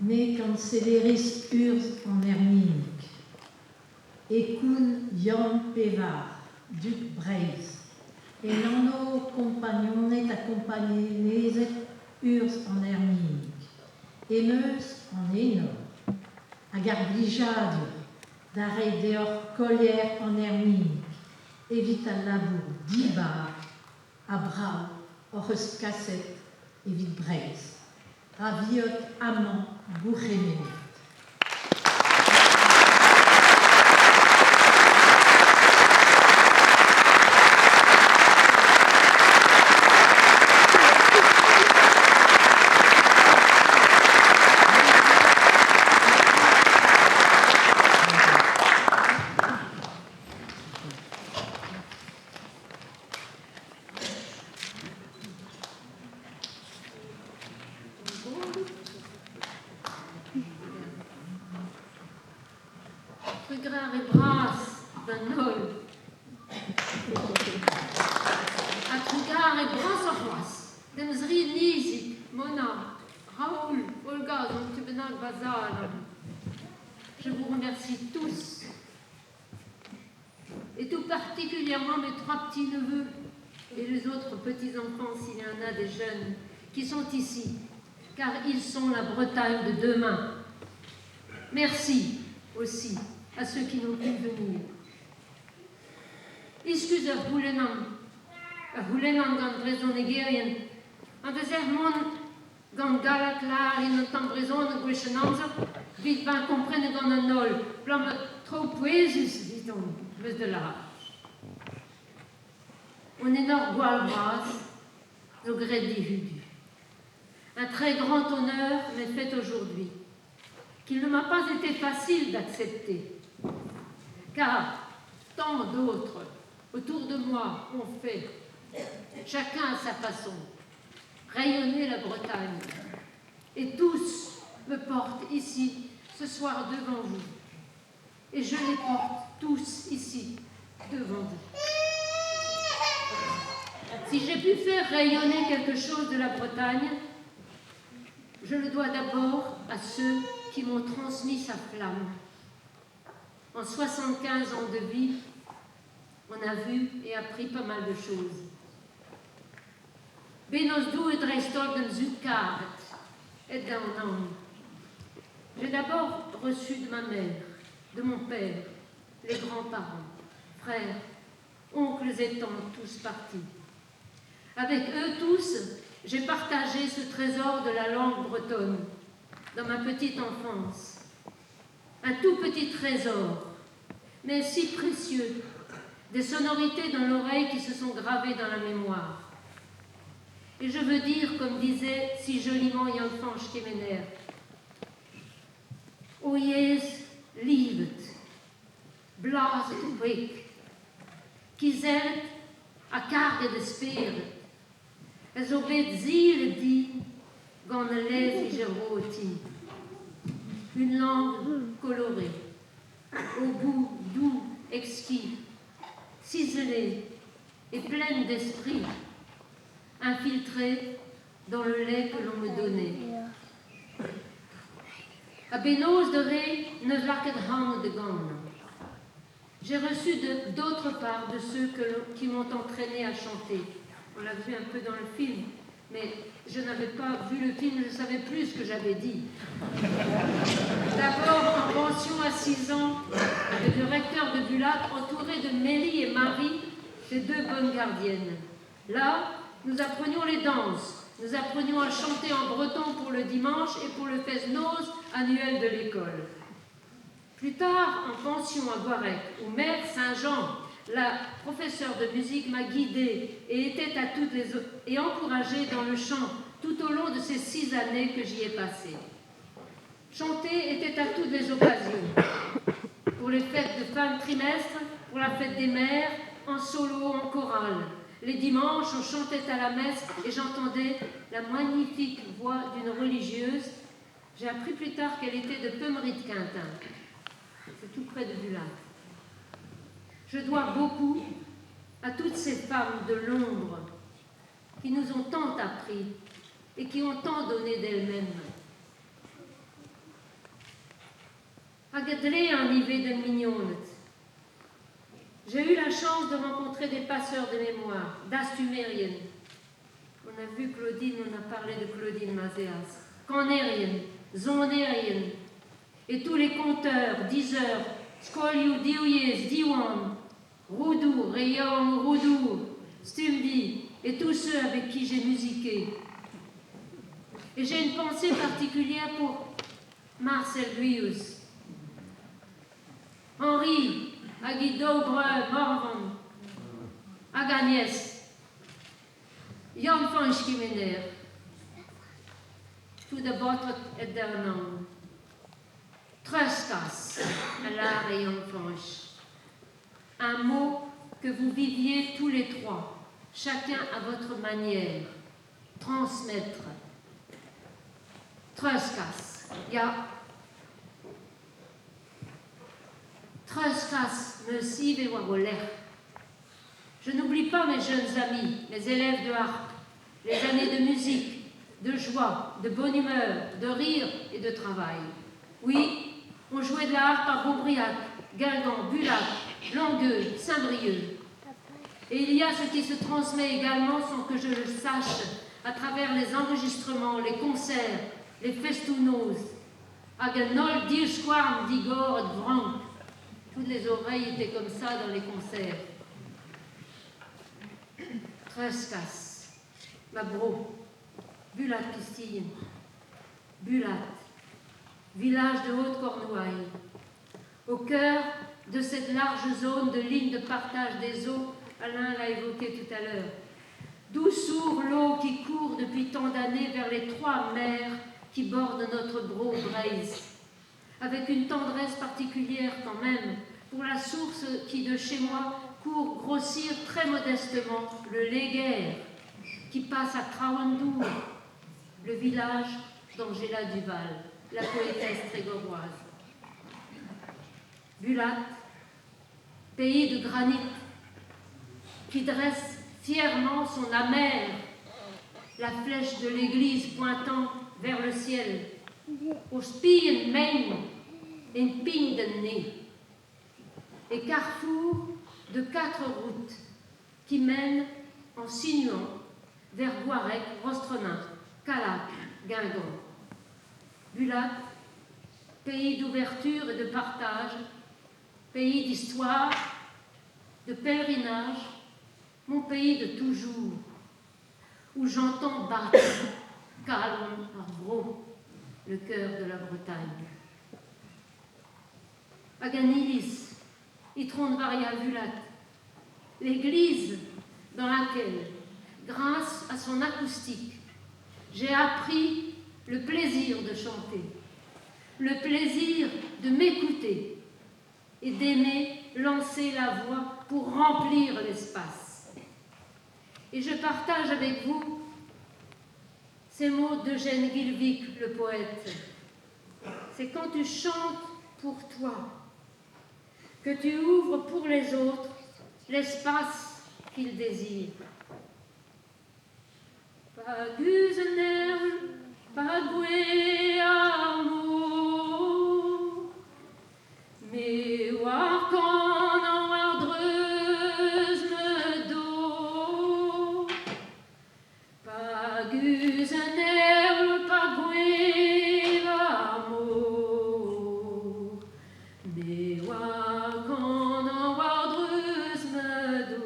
ne cancelleris urs en herminic, et cun Jan Pevar, duc Breis, et nano compagnonet accompagneset urs en herminic, et meus en enor, agarblijadur, d'arrêt deor collière en herminic, evita labour dibar, à bras, hors cassette, evit Breis, raviot amant, bourréné. Trugrar et brasse d'un nol. A trugar et brasse en brasse. Demzri Nizik, Mona, Raoul, Olga, Zontubenak, Bazar. Je vous remercie tous, et tout particulièrement mes 3 petits-neveux et les autres petits-enfants, s'il y en a des jeunes, qui sont ici, car ils sont la Bretagne de demain. Merci aussi à ceux qui n'ont pu venir. Excusez Hulenan gan brezon Nigerien, en désert gan galak lar in un brezon gwechenanza, vite ben comprenne gan un nol, blam trop poésus, dit-on, meus de l'art. On est nord Gualbras, au gré d'Ihudu. Un très grand honneur m'est fait aujourd'hui, qu'il ne m'a pas été facile d'accepter, car tant d'autres autour de moi ont fait, chacun à sa façon, rayonner la Bretagne. Et tous me portent ici, ce soir, devant vous. Et je les porte tous ici, devant vous. Si j'ai pu faire rayonner quelque chose de la Bretagne, je le dois d'abord à ceux qui m'ont transmis sa flamme. En 75 ans de vie, on a vu et appris pas mal de choses. Benosdou et Dreistorgen Zutkaret, et Downtown. J'ai d'abord reçu de ma mère, de mon père, les grands-parents, frères, oncles et tantes, tous partis. Avec eux tous, j'ai partagé ce trésor de la langue bretonne dans ma petite enfance. Un tout petit trésor, mais si précieux, des sonorités dans l'oreille qui se sont gravées dans la mémoire. Et je veux dire, comme disait si joliment Jan van Schemener, O jes livet, blaset quick, kizelt a carga de spirit, et zo bet ziel die, gan les geroti. Une langue colorée, au goût doux, exquis, ciselée et pleine d'esprit, infiltrée dans le lait que l'on me donnait. À Benos de Ré, ne laket ham de gan. J'ai reçu d'autre part de ceux qui m'ont entraîné à chanter. On l'a vu un peu dans le film, mais je n'avais pas vu le film, je ne savais plus ce que j'avais dit. D'abord en pension à 6 ans, avec le recteur de Bulac, entouré de Mélie et Marie, ces 2 bonnes gardiennes. Là, nous apprenions les danses, nous apprenions à chanter en breton pour le dimanche et pour le fest-noz annuel de l'école. Plus tard, en pension à Guarec, où Mère Saint-Jean, la professeure de musique, m'a guidée et encouragée dans le chant tout au long de ces 6 années que j'y ai passées. Chanter était à toutes les occasions. Pour les fêtes de fin de trimestre, pour la fête des mères, en solo, en chorale. Les dimanches, on chantait à la messe et j'entendais la magnifique voix d'une religieuse. J'ai appris plus tard qu'elle était de Peumery de Quintin. C'est tout près de Bulac. Je dois beaucoup à toutes ces femmes de l'ombre qui nous ont tant appris et qui ont tant donné d'elles-mêmes. Agadlé un nivé de mignonne. J'ai eu la chance de rencontrer des passeurs de mémoire, d'Astumérienne. On a vu Claudine, on a parlé de Claudine Mazéas, Canérienne, Zonérienne, et tous les conteurs, diseurs, Skoliou, Diouyes, Diwan, Roudou, Rayon, Roudou, Stumbi, et tous ceux avec qui j'ai musiqué. Et j'ai une pensée particulière pour Marcel Guius, Henri, Aguido, Breu, Morvan, Agnès, Jan van Schimmener, tout de botte et d'un nom. Trustas, l'art et Fanche. Un mot que vous viviez tous les trois, chacun à votre manière. Transmettre. Trustas, ja. Trustas, me sive wagoler. Je n'oublie pas mes jeunes amis, mes élèves de harpe, les années de musique, de joie, de bonne humeur, de rire et de travail. Oui, on jouait de la harpe à Beaubriac, Guingamp, Bulac, Langueux, Saint-Brieuc. Et il y a ce qui se transmet également sans que je le sache à travers les enregistrements, les concerts, les festounos. Agenol, Dirschwarm, Digor, Vrank. Toutes les oreilles étaient comme ça dans les concerts. Trescas, Mabro, Bulat Castille, Bulat, village de Haute-Cornouaille, au cœur de cette large zone de ligne de partage des eaux, Alain l'a évoqué tout à l'heure, d'où sourd l'eau qui court depuis tant d'années vers les trois mers qui bordent notre bro Braise, avec une tendresse particulière quand même pour la source qui de chez moi court grossir très modestement le Léguerre, qui passe à Trawandour, le village d'Angela Duval, la poétesse trégoroise. Bulat, pays de granit, qui dresse fièrement son amère, la flèche de l'église pointant vers le ciel, au Spien Main, en Pindenne, et carrefour de 4 routes qui mènent en sinuant vers Guarec, Rostronin, Calac, Guingamp. Bulat, pays d'ouverture et de partage, pays d'histoire, de pèlerinage, mon pays de toujours, où j'entends battre, calme, Arvro, le cœur de la Bretagne. Aganilis, Itron Varia Bulat, l'église dans laquelle, grâce à son acoustique, j'ai appris le plaisir de chanter, le plaisir de m'écouter et d'aimer lancer la voix pour remplir l'espace. Et je partage avec vous ces mots d'Eugène Guilvic, le poète. C'est quand tu chantes pour toi, que tu ouvres pour les autres l'espace qu'ils désirent. Pagusener, pagoué amour, mais wakan en wardreuse me do. Pagusener, pagoué amour, mais wakan en wardreuse me do.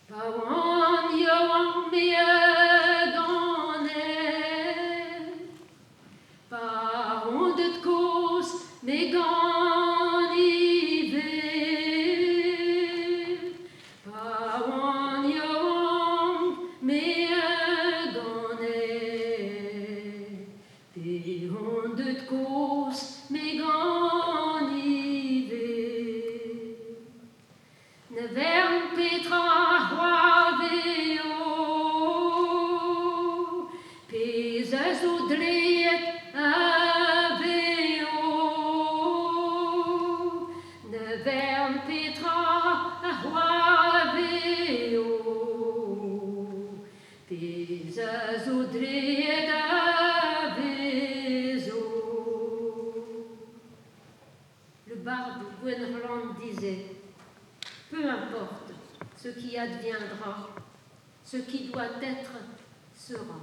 Pawan yawang miegane, pawan de tkos meganive, pawan yawang miegane, pawan de tkos meganive. Nevern Petra Roave disait « Peu importe ce qui adviendra, ce qui doit être sera. »